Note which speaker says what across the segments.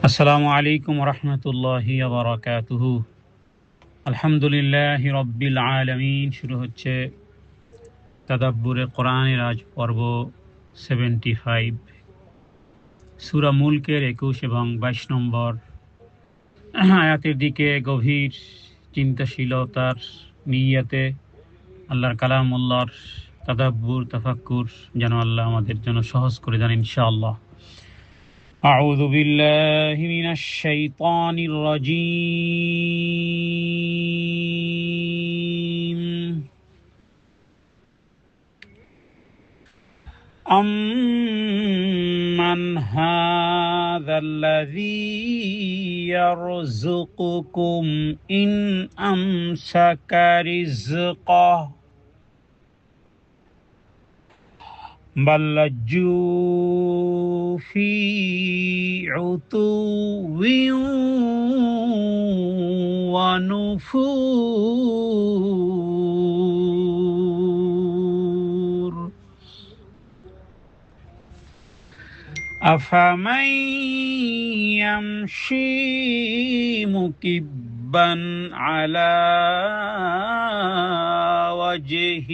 Speaker 1: আসসালামু আলাইকুম রহমতুল্লাহি বারাকাতুহু। আলহামদুলিল্লাহি রব্বিল আলামিন। শুরু হচ্ছে তাদাব্বুরে কোরআনের আজ পর্ব 75, সূরা মুলকের 21 এবং 22 নম্বর আয়াতের দিকে গভীর চিন্তাশীলতার নিয়তে আল্লাহর কালামুল্লাহর তাদাব্বুর তাফাক্কুর যেন আল্লাহ আমাদের জন্য সহজ করে দেন ইনশাআল্লাহ। أعوذ بالله من الشيطان الرجيم. أمن هذا الذي يرزقكم إن أمسك رزقه بل لجوا في عتو ونفور أفمن يمشي مكبا على وجهه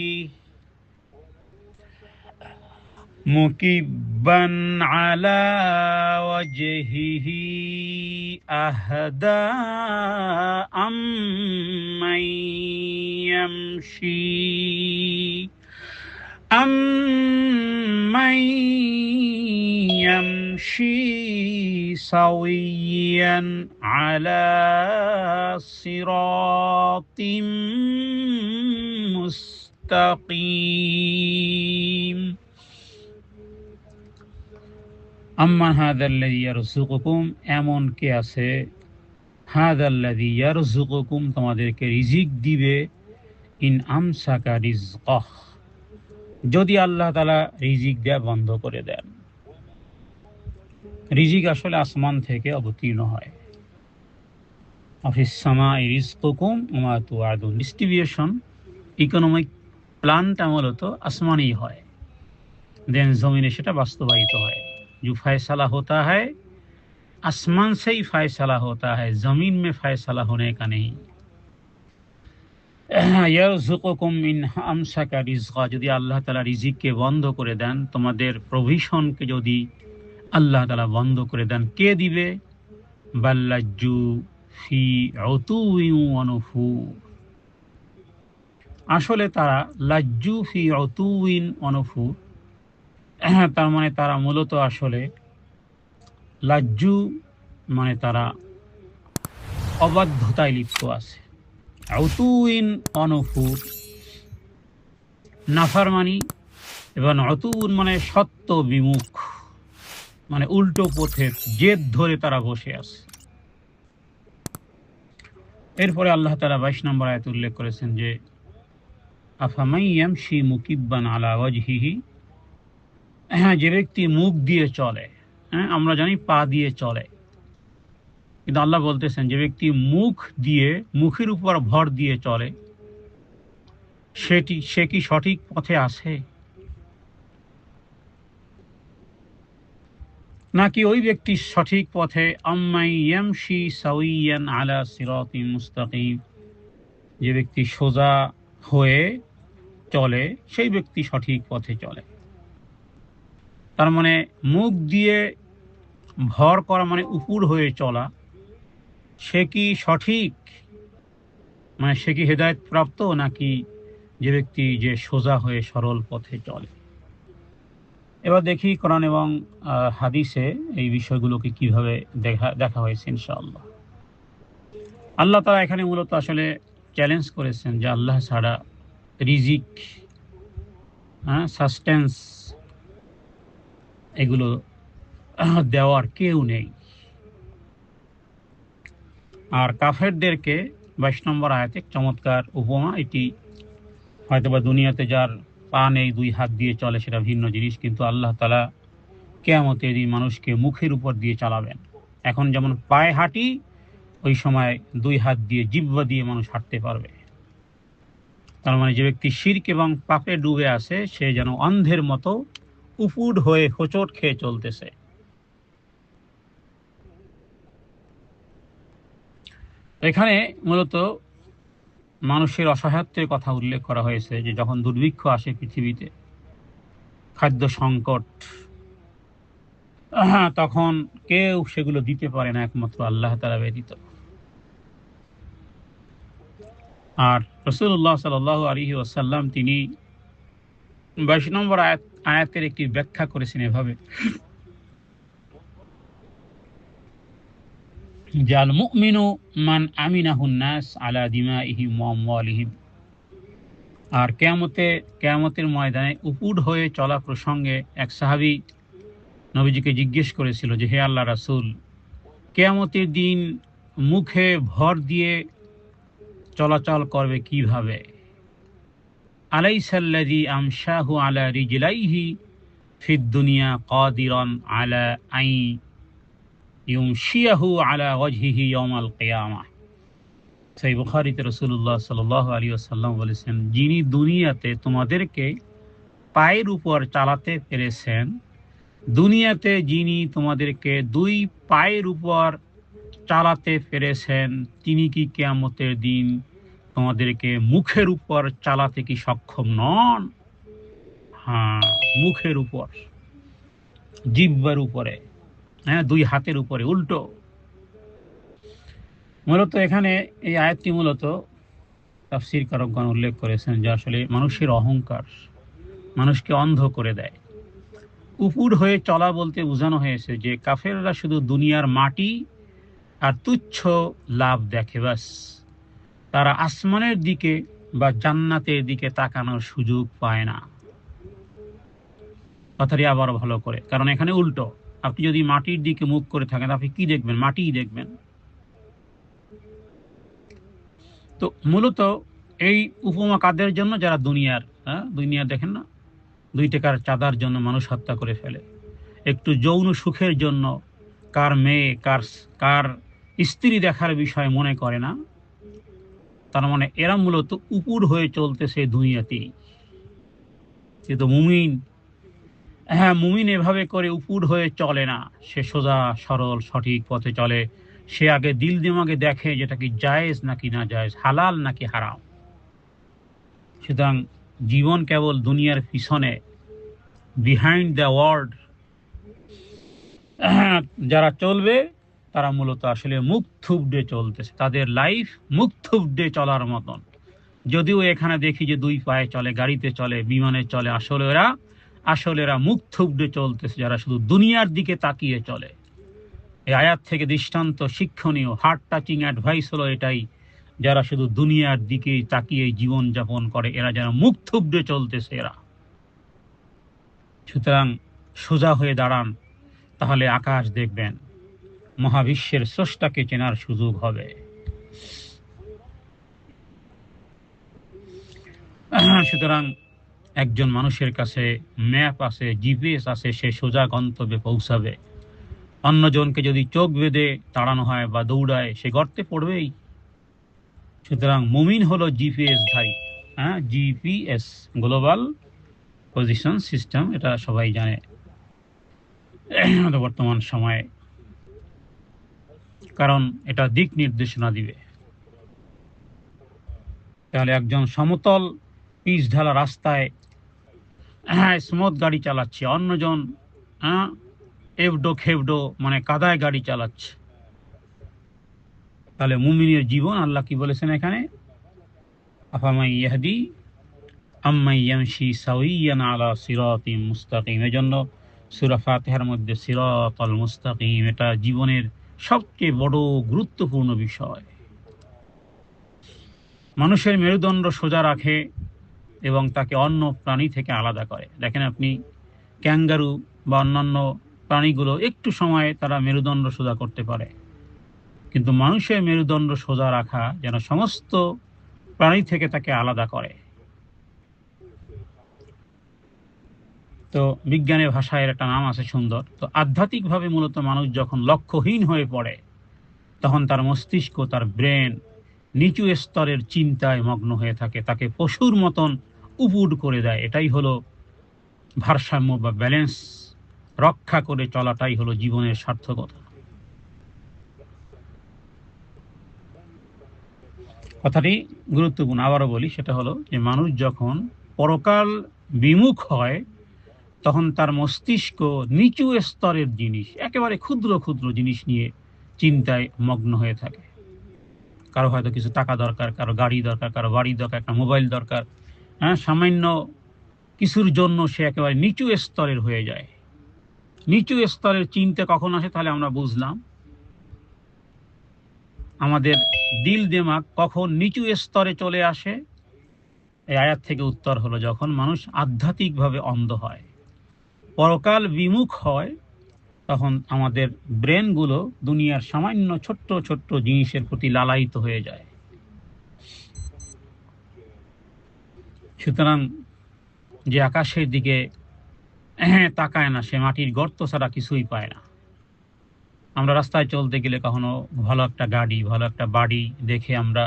Speaker 1: أهدى أمن يمشي سويا على صراط مستقيم. আম্মান হাযাল্লাযী ইয়ারযুকুকুম, এমন কে আছে, হাযাল্লাযী ইয়ারযুকুকুম, তোমাদেরকে রিজিক দিবে, ইন আমসাকা রিজকাহ, যদি আল্লাহ তাআলা রিজিক দেয়া বন্ধ করে দেন। রিজিক আসলে আসমান থেকে অবতীর্ণ হয়। আফিস সামাই রিজকুকুম ওয়া মা তুআদুন, ডিস্ট্রিবিউশন ইকোনমিক প্ল্যানটা মূলত আসমানেই হয়, দেন জমিনে সেটা বাস্তবায়িত হয়। जो फैसला होता है आसमान से ही फैसला होता है, जमीन में फैसला होने का नहीं। ইয়ারযুকুকুম মিন আমসাকা রিজকা, যদি আল্লাহ তাআলা রিজিককে বন্ধ করে দেন, তোমাদের প্রভিশনকে যদি আল্লাহ তাআলা বন্ধ করে দেন, কে দিবে? বাল্লাজ্জু ফি উতুউইন ওয়া নুফুর, আসলে তারা লাজ্জু ফি উতুউইন ওয়া নুফুর, তার মানে তারা মূলত আসলে লাজ্জু মানে তারা অবাধ্যতায় লিপ্ত আছে। উতুইন অনুফুর, নাফরমানি, এবং উতুন মানে সত্য বিমুখ, মানে উল্টো পথের জেদ ধরে তারা বসে আছে। এরপরে আল্লাহ তাআলা 22 নম্বর আয়াতে উল্লেখ করেছেন যে আফামান ইয়ামশি মুকিব্বান আলা ওয়াজহিহি, যে ব্যক্তি মুখ দিয়ে চলে, আমরা জানি পা দিয়ে চলে, কিন্তু আল্লাহ বলতেছেন যে ব্যক্তি মুখের উপর ভর দিয়ে চলে, সে কি সঠিক পথে আছে, নাকি ওই ব্যক্তি সঠিক পথে? আম্মান ইয়ামশি সাওয়িয়ান আলা সিরাতিন মুস্তাকিম, যে ব্যক্তি সোজা হয়ে চলে সেই ব্যক্তি সঠিক পথে চলে। তার মানে মুখ দিয়ে ভর করা মানে উপর হয়ে চলা, সে কি সঠিক, মানে সে কি হেদায়েত প্রাপ্ত, নাকি যে ব্যক্তি যে সোজা হয়ে সরল পথে চলে? এবার দেখি কোরআন এবং হাদিসে এই বিষয়গুলোকে কিভাবে দেখা হয়েছে ইনশাআল্লাহ। আল্লাহ তাআলা এখানে মূলত আসলে চ্যালেঞ্জ করেছেন যে আল্লাহ ছাড়া রিজিক, সাস্টেন্স, এগুলো দেওয়ার কেউ নেই। আর কাফেরদেরকে 22 নম্বর আয়াতে চমৎকার উপমা, এটি হয়তোবা দুনিয়াতে যার পা নেই, 2 হাত দিয়ে চলে, সেটা ভিন্ন জিনিস, কিন্তু আল্লাহ তাআলা কিয়ামতের দিন মানুষকে মুখের উপর দিয়ে চালাবেন। এখন যেমন পায়ে হাঁটি, ওই সময় 2 হাত দিয়ে, জিহ্বা দিয়ে মানুষ হাঁটতে পারবে। তার মানে যে ব্যক্তি শিরক এবং পাপে ডুবে আছে, সে যেন অন্ধের মতো উপুড় হয়ে হোঁচট খেয়ে চলতেছে। এখানে মূলত মানুষের অসহায়ত্বের কথা উল্লেখ করা হয়েছে, যে যখন দুর্ভিক্ষ আসে পৃথিবীতে, খাদ্য সংকট, তখন কেউ সেগুলো দিতে পারে না একমাত্র আল্লাহ তাআলা ব্যতীত। আর রাসূলুল্লাহ সাল্লাল্লাহু আলাইহি ওয়াসাল্লাম তিনি 22 নম্বর আয়াতের একটি ব্যাখ্যা করেছেন এভাবে, যে আল মুমিনু মান আমিনাহুন নাস আলা দিমাইহিম ওয়া আমওয়ালিহিম। আর কিয়ামতের ময়দানে উপুড় হয়ে চলা প্রসঙ্গে এক সাহাবী নবীজিকে জিজ্ঞেস করেছিল যে, হে আল্লাহ রাসূল, কিয়ামতের দিন মুখে ভর দিয়ে চলাচল করবে কিভাবে? আলাইসাল্লাযী আমশাহু আলা রিজলাইহি ফিদ দুনিয়া কাদিরান আলা আই ইউমশিয়াহু আলা ওয়াজহিহি ইয়াউমাল কিয়ামাহ। সহিহ বুখারীতে রাসূলুল্লাহ সাল্লাল্লাহু আলাইহি ওয়াসাল্লাম বলেছেন, যিনি দুনিয়াতে তোমাদেরকে পায়ের উপর চালাতে পেরেছেন, দুনিয়াতে যিনি তোমাদেরকে দুই পায়ের উপর চালাতে পেরেছেন, তিনি কি কিয়ামতের দিন তোমাদেরকে মুখের উপর চালাতে কি সক্ষম নন? হ্যাঁ, মুখের উপর, জিহ্বার উপরে, হ্যাঁ, দুই হাতের উপরে, উল্টো। মূলত এখানে এই আয়াতটি মূলত তাফসীরকারকগণ উল্লেখ করেছেন যে আসলে মানুষের অহংকার মানুষকে অন্ধ করে দেয়। উপুড় হয়ে চলা বলতে বোঝানো হয়েছে যে কাফেররা শুধু দুনিয়ার মাটি আর তুচ্ছ লাভ দেখে, ব্যাস। তারা আসমানের দিকে বা জান্নাতের দিকে তাকানোর সুযোগ পায় না। কথাটি আবার ভালো করে, কারণ এখানে উল্টো। আপনি যদি মাটির দিকে মুখ করে থাকেন, আপনি কি দেখবেন? মাটিই দেখবেন। তো মূলত এই উপমা কাদের জন্য? যারা দুনিয়ার দেখেন না, 2 টাকার চাঁদার জন্য মানুষ হত্যা করে ফেলে, একটু যৌন সুখের জন্য কার মেয়ে কার স্ত্রী দেখার বিষয় মনে করে না। তার মানে এরা মূলত উপুড় হয়ে চলতেছে দুনিয়াতেই। কিন্তু মুমিন, হ্যাঁ, মুমিন এভাবে করে উপুড় হয়ে চলে না। সে সোজা সরল সঠিক পথে চলে। সে আগে দিল দিমাগে দেখে যেটা কি জায়েজ নাকি না জায়েজ, হালাল নাকি হারাম। সুতরাং জীবন কেবল দুনিয়ার পিছনে, বিহাইন্ড দ্য ওয়ার্ল্ড যারা চলবে, তারা মূলত আসলে মুখ থুবড়ে চলতেছে। তাদের লাইফ মুখ থুবড়ে চলার মতন। যদিও এখানে দেখি যে 2 পায়ে চলে, গাড়িতে চলে, বিমানে চলে, আসলে এরা মুখ থুবড়ে চলতেছে, যারা শুধু দুনিয়ার দিকে তাকিয়ে চলে। এই আয়াত থেকে দৃষ্টান্ত শিক্ষণীয়, হার্ট টাচিং অ্যাডভাইস হলো এটাই, যারা শুধু দুনিয়ার দিকে তাকিয়ে জীবন যাপন করে, এরা যারা মুখ থুবড়ে চলতেছে এরা। সুতরাং সোজা হয়ে দাঁড়ান, তাহলে আকাশ দেখবেন, মহাবিশ্বের স্রষ্টাকে চেনার সুযোগ হবে। সুতরাং একজন মানুষের কাছে ম্যাপ আছে, জিপিএস আছে, সে সোজা গন্তব্যে পৌঁছাবে। অন্যজনকে যদি চোখ বেঁধে তাড়ানো হয় বা দৌড়ায়, সে গর্তে পড়বেই। সুতরাং মুমিন হলো জিপিএস ধারী। হ্যাঁ, জিপিএস, গ্লোবাল পজিশন সিস্টেম, এটা সবাই জানে বর্তমান সময়ে, কারণ এটা দিক নির্দেশনা দিবে। তাহলে একজন সমতল পিচ ঢালা রাস্তায় স্মুথ গাড়ি চালাচ্ছে, অন্যজন এবডো খেবডো মানে কাদায় গাড়ি চালাচ্ছে। তাহলে মুমিনের জীবন আল্লাহ কি বলেছেন এখানে? আফামাই ইয়াহদি আম্মাই ইয়ামশি সাওয়িয়ান আলা সিরাতিম মুস্তাকিম। এজন্য সূরা ফাতিহার মধ্যে সিরাতাল মুস্তাকিম, এটা জীবনের সবচেয়ে বড় গুরুত্বপূর্ণ বিষয়। মানুষের মেরুদণ্ড সোজা রাখে এবং তাকে অন্য প্রাণী থেকে আলাদা করে। দেখেন আপনি, ক্যাঙ্গারু বা অন্যান্য প্রাণীগুলো একটু সময় তারা মেরুদণ্ড সোজা করতে পারে, কিন্তু মানুষের মেরুদণ্ড সোজা রাখা যেন সমস্ত প্রাণী থেকে তাকে আলাদা করে। তো বিজ্ঞানের ভাষায় একটা নাম আছে সুন্দর। তো আধ্যাত্মিকভাবে মূলত মানুষ যখন লক্ষ্যহীন হয়ে পড়ে, তখন তার মস্তিষ্ক, তার ব্রেন নিচু স্তরের চিন্তায় মগ্ন হয়ে থাকে, তাকে পশুর মতন উপুড় করে দেয়। এটাই হলো ভারসাম্য বা ব্যালেন্স রক্ষা করে চলাটাই হলো জীবনের সার্থকতা। কথাটি গুরুত্বপূর্ণ, আবারও বলি, সেটা হলো যে মানুষ যখন পরকাল বিমুখ হয় তখন তার মস্তিষ্ক নিচু স্তরের জিনিস, একেবারে ক্ষুদ্র ক্ষুদ্র জিনিস নিয়ে চিন্তায় মগ্ন হয়ে থাকে। কারো হয়তো কিছু টাকা দরকার, কারো গাড়ি দরকার, কারো বাড়ি দরকার, কারো মোবাইল দরকার। হ্যাঁ, সামান্য কিছুর জন্য সে একেবারে নিচু স্তরের হয়ে যায়। নিচু স্তরের চিন্তা কখন আসে তাহলে আমরা বুঝলাম আমাদের দিল দিমাগ কখন নিচু স্তরে চলে আসে। এই আয়াত থেকে উত্তর হলো যখন মানুষ আধ্যাত্মিকভাবে অন্ধ হয়, পরকাল বিমুখ হয়, তখন আমাদের ব্রেনগুলো দুনিয়ার সামান্য ছোট্ট ছোট্ট জিনিসের প্রতি লালায়িত হয়ে যায়। সুতরাং যে আকাশের দিকে তাকায় না সে মাটির গর্ত ছাড়া কিছুই পায় না। আমরা রাস্তায় চলতে গেলে কখনো ভালো একটা গাড়ি, ভালো একটা বাড়ি দেখে আমরা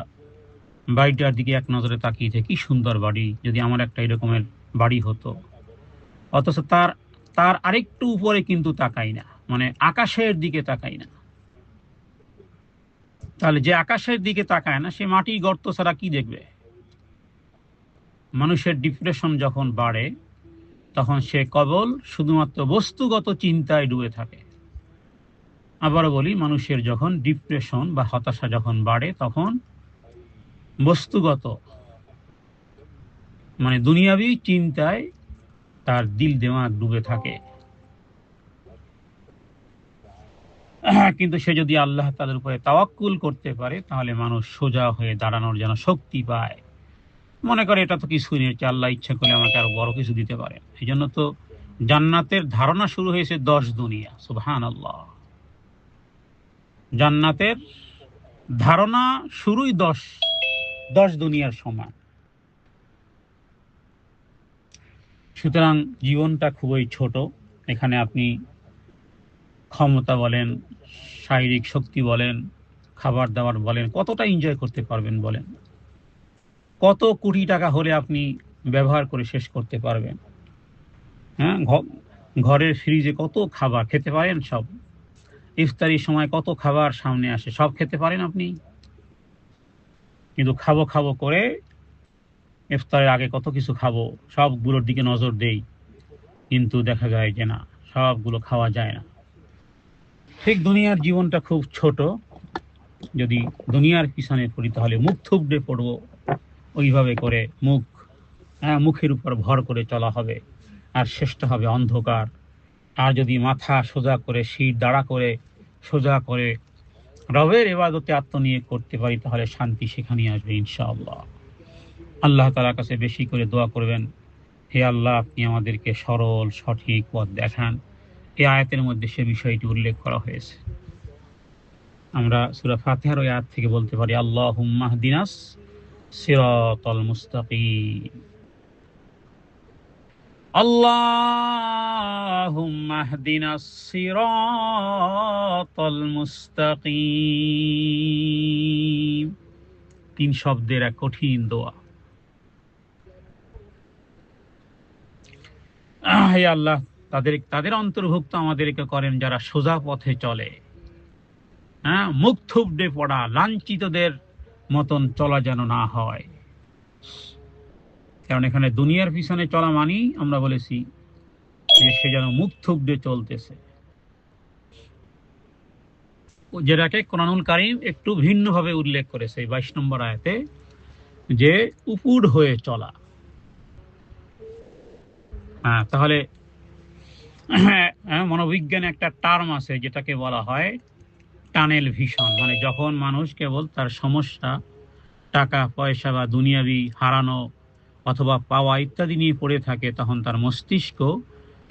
Speaker 1: বাড়িটার দিকে এক নজরে তাকিয়ে থাকি, কি সুন্দর বাড়ি, যদি আমার একটা এরকমের বাড়ি হতো। অথচ তার তার আরেকটু উপরে কিন্তু তাকাই না, মানে আকাশের দিকে তাকাই না। তাহলে যে আকাশের দিকে তাকায় না সে মাটি গর্ত ছাড়া কি দেখবে? মানুষের ডিপ্রেশন যখন বাড়ে তখন সে কেবল শুধুমাত্র বস্তুগত চিন্তায় ডুবে থাকে। আবারও বলি, মানুষের যখন ডিপ্রেশন বা হতাশা যখন বাড়ে তখন বস্তুগত মানে দুনিয়াবি চিন্তায় তার দিল দিমাগ ডুবে থাকে। কিন্তু সে যদি আল্লাহ তাআলার উপরে তাওয়াক্কুল করতে পারে তাহলে মানুষ সোজা হয়ে দাঁড়ানোর যেন শক্তি পায়। মনে করে এটা তো কিছুই নেই, আল্লাহ ইচ্ছা করলে আমাকে আরো বড় কিছু দিতে পারে। এই জন্য তো জান্নাতের ধারণা শুরু হয়েছে 10 দুনিয়া। সুবহানাল্লাহ, জান্নাতের ধারণা শুরুই 10 দুনিয়ার সমান। সুতরাং জীবনটা খুবই ছোট। এখানে আপনি ক্ষমতা বলেন, শারীরিক শক্তি বলেন, খাবার দাবার বলেন, কতটা এনজয় করতে পারবেন বলেন? কত কোটি টাকা হলে আপনি ব্যবহার করে শেষ করতে পারবেন? হ্যাঁ, ঘরের ফ্রিজে কত খাবার খেতে পারেন? সব ইফতারির সময় কত খাবার সামনে আসে, সব খেতে পারেন আপনি? কিন্তু খাবো খাবো করে ইফতারের আগে কত কিছু খাবো, সবগুলোর দিকে নজর দেই, কিন্তু দেখা যায় যে না, সবগুলো খাওয়া যায় না। ঠিক দুনিয়ার জীবনটা খুব ছোট। যদি দুনিয়ার পিছনে পড়ি তাহলে মুখ থুবড়ে পড়বো, ওইভাবে করে মুখের উপর ভর করে চলা হবে, আর শেষটা হবে অন্ধকার। আর যদি মাথা সোজা করে, শির দাঁড়া করে সোজা করে রবের ইবাদতে আত্মনিয়োগ করতে পারি তাহলে শান্তি সেখানেই আসবে ইনশাআল্লাহ। আল্লাহ তাআলার কাছে বেশি করে দোয়া করবেন, হে আল্লাহ, আপনি আমাদেরকে সরল সঠিক পথ দেখান। এই আয়াতের মধ্যে সে বিষয়টি উল্লেখ করা হয়েছে। আমরা সূরা ফাতিহার ওই আয়াত থেকে বলতে পারি, আল্লাহুম্মা হদিনাস সিরাতাল মুস্তাকিম, আল্লাহুম্মা হদিনাস সিরাতাল মুস্তাকিম। 3 শব্দের এক কঠিন দোয়া। হে আল্লাহ, তাদের অন্তর্ভুক্ত আমাদেরকে করেন যারা সোজা পথে চলে। হ্যাঁ, মুখ থুবড়ে পড়া লাঞ্ছিতদের মতন চলা যেন না হয়। কারণ এখানে দুনিয়ার পিছনে চলা মানি আমরা বলেছি যে সে যেন মুখ থুবড়ে চলতেছে, যেটাকে কোরআনুল কারীম একটু ভিন্নভাবে উল্লেখ করেছে 22 নম্বর আয়াতে, যে উপুড় হয়ে চলা। তাহলে মনোবিজ্ঞানে একটা টার্ম আছে যেটাকে বলা হয় টানেল ভিশন। মানে যখন মানুষ কেবল তার সমস্যা, টাকা পয়সা বা দুনিয়াবি হারানো অথবা পাওয়া ইত্যাদি নিয়ে পড়ে থাকে তখন তার মস্তিষ্ক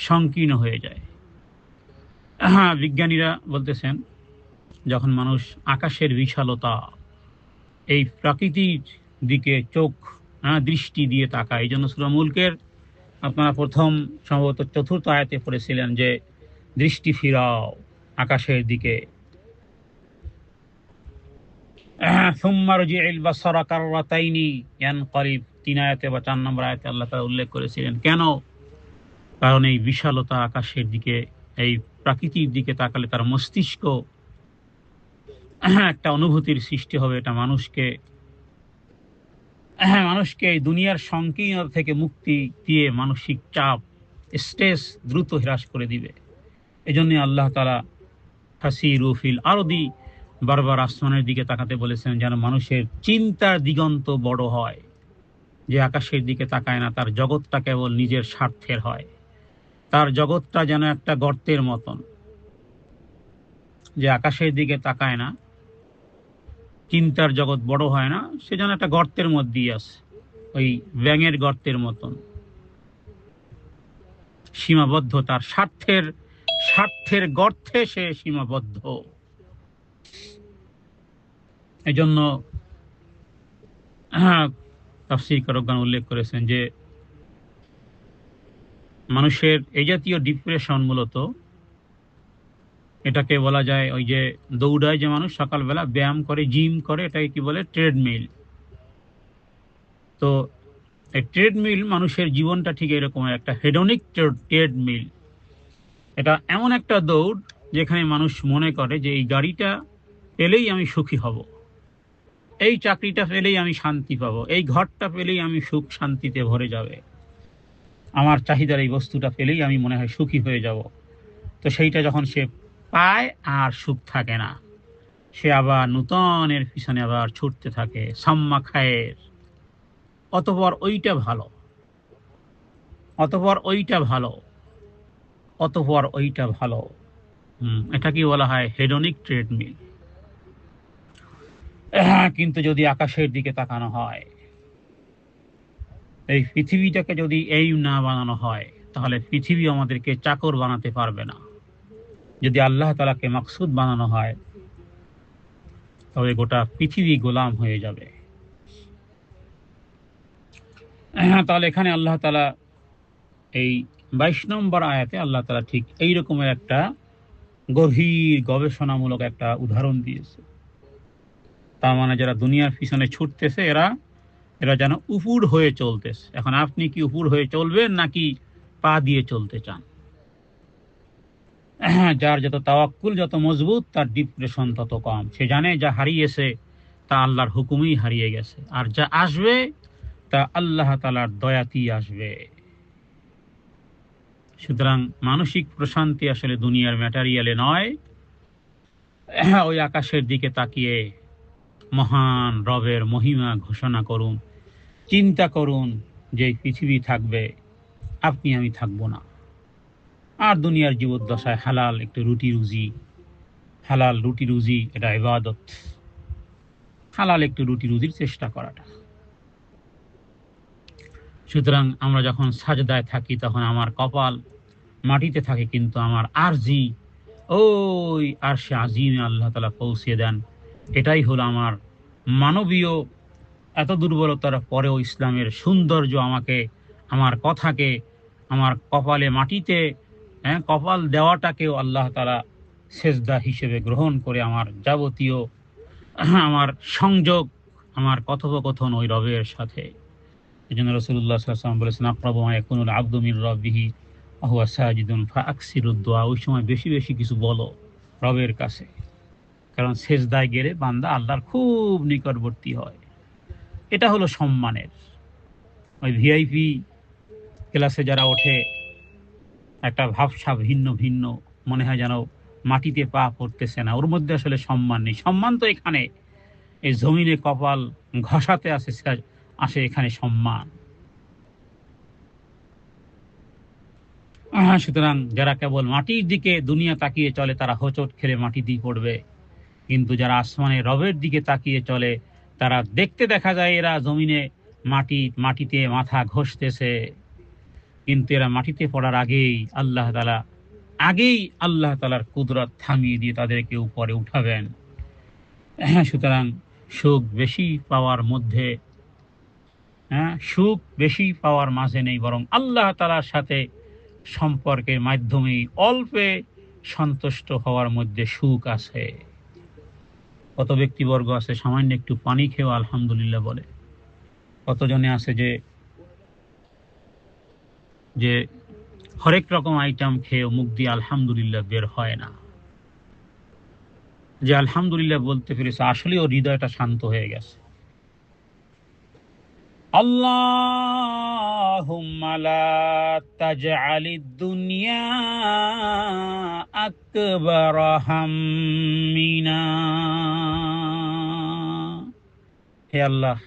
Speaker 1: সংকীর্ণ হয়ে যায়। বিজ্ঞানীরা বলতেছেন যখন মানুষ আকাশের বিশালতা, এই প্রকৃতির দিকে চোখ দৃষ্টি দিয়ে তাকায়, এই জন্য সূরা মুলকের আপনারা প্রথম সম্ভবত 4র্থ আয়াতে পড়েছিলেন যে দৃষ্টি ফিরাও আকাশের দিকে। সুম্মা রজি'ল বাসারা কাররাতাইনি ইয়ানকালিব, 3 আয়াতে বা 4 নম্বর আয়াতে আল্লাহ তাআলা উল্লেখ করেছিলেন। কেন? কারণ এই বিশালতা আকাশের দিকে, এই প্রকৃতির দিকে তাকালে তার মস্তিষ্ক একটা অনুভূতির সৃষ্টি হবে, এটা মানুষকে মানুষকে এই দুনিয়ার সংকীর্ণতা থেকে মুক্তি দিয়ে মানসিক চাপ, স্ট্রেস দ্রুত হ্রাস করে দিবে। এজন্য আল্লাহ তাআলা ফাসিরু ফিল আরদি, বারবার আসমানের দিকে তাকাতে বলেছেন, যেন মানুষের চিন্তার দিগন্ত বড় হয়। যে আকাশের দিকে তাকায় না, তার জগৎটা কেবল নিজের স্বার্থের হয়। তার জগৎটা যেন একটা গর্তের মতন। যে আকাশের দিকে তাকায় না, চিন্তার জগৎ বড় হয় না, সে যেন একটা গর্তের মধ্যেই আছে, ওই ব্যাঙের গর্তের মতন, সীমাবদ্ধ। তার স্বার্থের স্বার্থের গর্তে সে সীমাবদ্ধ। এজন্য তাফসীর কারকগণ উল্লেখ করেছেন যে মানুষের এই জাতীয় ডিপ্রেশন মূলত এটাকে বলা যায়, ওই যে দৌড়ায় যে মানুষ সকালবেলা ব্যায়াম করে, জিম করে, এটাকে কি বলে, ট্রেডমিল। তো এই ট্রেডমিল, মানুষের জীবনটা ঠিক এরকম একটা হেডনিক ট্রেডমিল। এটা এমন একটা দৌড় যেখানে মানুষ মনে করে যে এই গাড়িটা পেলেই আমি সুখী হব, এই চাকরিটা পেলেই আমি শান্তি পাবো, এই ঘরটা পেলেই আমি সুখ শান্তিতে ভরে যাবে, আমার চাহিদার এই বস্তুটা পেলেই আমি মনে হয় সুখী হয়ে যাব। তো সেইটা যখন সে পায় আর সুখ থাকে না, সে আবার নূতনের পিছনে আবার ছুটতে থাকে, সাম্মা খায়ের, অতঃপর ওইটা ভালো, অতঃপর ওইটা ভালো, অতঃপর ওইটা ভালো। এটা কি বলা হয়, হেডনিক ট্রেডমিল। কিন্তু যদি আকাশের দিকে তাকানো হয়, এই পৃথিবীটাকে যদি এই না বানানো হয়, তাহলে পৃথিবী আমাদেরকে চাকর বানাতে পারবে না। যদি আল্লাহ তাআলাকে মাকসুদ বানানো হয়, তবে গোটা পৃথিবী গোলাম হয়ে যাবে। তাহলে এখানে আল্লাহ তাআলা এই 22 নম্বর আয়াতে আল্লাহ তাআলা ঠিক এই রকমের একটা গভীর গবেষণামূলক একটা উদাহরণ দিয়েছে। তার মানে যারা দুনিয়ার পিছনে ছুটতেছে, এরা যেন উপুর হয়ে চলতেছে। এখন আপনি কি উপুর হয়ে চলবেন নাকি পা দিয়ে চলতে চান? যার যত তাওয়াক্কুল যত মজবুত, তার ডিপ্রেশন তত কম। সে জানে যা হারিয়েছে তা আল্লাহর হুকুমেই হারিয়ে গেছে, আর যা আসবে তা আল্লাহ তাআলার দয়াতেই আসবে। সুতরাং মানসিক প্রশান্তি আসলে দুনিয়ার ম্যাটেরিয়ালে নয়। ওই আকাশের দিকে তাকিয়ে মহান রবের মহিমা ঘোষণা করুন, চিন্তা করুন যে পৃথিবী থাকবে, আপনি আমি থাকবো না। আর দুনিয়ার জীবদ্দশায় হালাল একটু রুটি রুজি, হালাল রুটি রুজি এটা ইবাদত। হালাল একটু রুটি রুজির চেষ্টা করাটা। সুতরাং আমরা যখন সাজদায় থাকি, তখন আমার কপাল মাটিতে থাকে, কিন্তু আমার আরজি ওই আরশে আজিমে আল্লাহ তাআলা পৌঁছে দেন। এটাই হলো আমার মানবীয় এত দুর্বলতার পরেও ইসলামের সৌন্দর্য। আমাকে, আমার কথাকে, আমার কপালে মাটিতে কপাল দেওয়াটাকেও আল্লাহ তাআলা সেজদা হিসেবে গ্রহণ করে আমার যাবতীয় আমার সংযোগ, আমার কথোপকথন ওই রবের সাথে। এই জন্য রাসূলুল্লাহ সাল্লাল্লাহু আলাইহি ওয়াসাল্লাম বলেছেন, আকরাবু মা ইয়াকুনুল আবদু মির রাব্বিহি ওয়া হুয়া সাজিদুন ফাআকসিরুদ দুআ। ওই সময় বেশি বেশি কিছু বলো রবের কাছে, কারণ সেজদায় গেলে বান্দা আল্লাহর খুব নিকটবর্তী হয়। এটা হলো সম্মানের। ওই ভিআইপি ক্লাসে যারা ওঠে, একটা ভাবসা ভিন্ন ভিন্ন, মনে হয় যেন মাটিতে পা পড়তেছে না, ওর মধ্যে আসলে সম্মান নেই। সম্মান তো এখানে এই জমিনে কপাল ঘষাতে আসে এখানে সম্মান। সুতরাং যারা কেবল মাটির দিকে দুনিয়া তাকিয়ে চলে, তারা হোঁচট খেলে মাটিতেই পড়বে। কিন্তু যারা আসমানে রবের দিকে তাকিয়ে চলে, তারা দেখতে দেখা যায় এরা জমিনে মাটিতে মাথা ঘষতেছে, কিন্তু এরা মাটিতে পড়ার আগেই আল্লাহ তাআলার কুদরত থামিয়ে দিয়ে তাদেরকে উপরে উঠাবেন। সুতরাং সুখ বেশি পাওয়ার মাঝে নেই, বরং আল্লাহ তাআলার সাথে সম্পর্কের মাধ্যমেই অল্পে সন্তুষ্ট হওয়ার মধ্যে সুখ আছে। কত ব্যক্তিবর্গ আছে সামান্য একটু পানি খেয়েও আলহামদুলিল্লাহ বলে। কতজনে আছে যে হরেক রকম আইটেম খেয়েও মুখ দিয়ে আলহামদুলিল্লাহ বের হয় না। যে আলহামদুলিল্লাহ বলতে পেরেছে, আসলে ওর হৃদয়টা শান্ত হয়ে গেছে। আল্লাহুম্মা লা তাজআলিদ দুনিয়া আকবার হাম্মিনা। হে আল্লাহ,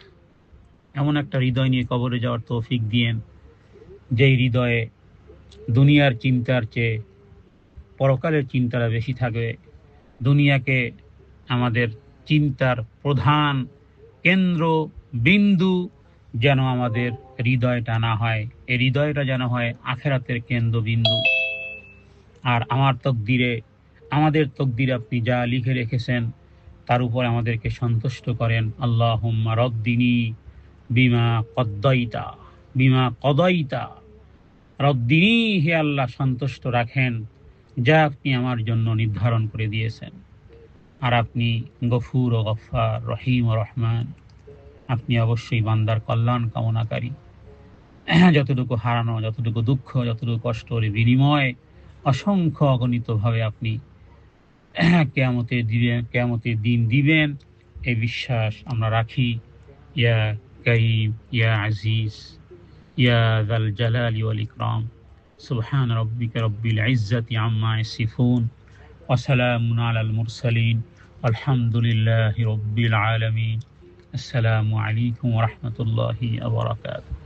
Speaker 1: এমন একটা হৃদয় নিয়ে কবরে যাওয়ার তৌফিক দিয়েন, যেই হৃদয়ে দুনিয়ার চিন্তার চেয়ে পরকালের চিন্তাটা বেশি থাকবে। দুনিয়াকে আমাদের চিন্তার প্রধান কেন্দ্র বিন্দু যেন আমাদের হৃদয়টা না হয়, এই হৃদয়টা যেন হয় আখেরাতের কেন্দ্রবিন্দু। আর আমাদের তকদিরে আপনি যা লিখে রেখেছেন তার উপর আমাদেরকে সন্তুষ্ট করেন। আল্লাহুম্মা রদ্দিনী বিমা কদ্দাইতা, বিমা কদাইতা রদ্দিনী, হে আল্লাহ সন্তুষ্ট রাখেন যা আপনি আমার জন্য নির্ধারণ করে দিয়েছেন। আর আপনি গফুর ও গফফার, রহিম ও রহমান, আপনি অবশ্যই বান্দার কল্যাণ কামনাকারী। যতটুকু হারানো, যতটুকু দুঃখ, যতটুকু কষ্টের বিনিময়ে অসংখ্য অগণিতভাবে আপনি কিয়ামতের দিন দিবেন, এই বিশ্বাস আমরা রাখি। ইয়া কারীম, ইয়া আজিজ, ইয়া যাল জালালি ওয়াল ইকরাম। সুবহান রাব্বিকা রাব্বিল ইজ্জাতি আম্মা ইয়াসিফুন ওয়া সালামুন আলাল মুরসালিন আলহামদুলিল্লাহি রাব্বিল আলামিন। আসসালামু আলাইকুম ওয়া রাহমাতুল্লাহি ওয়া বারাকাতুহু।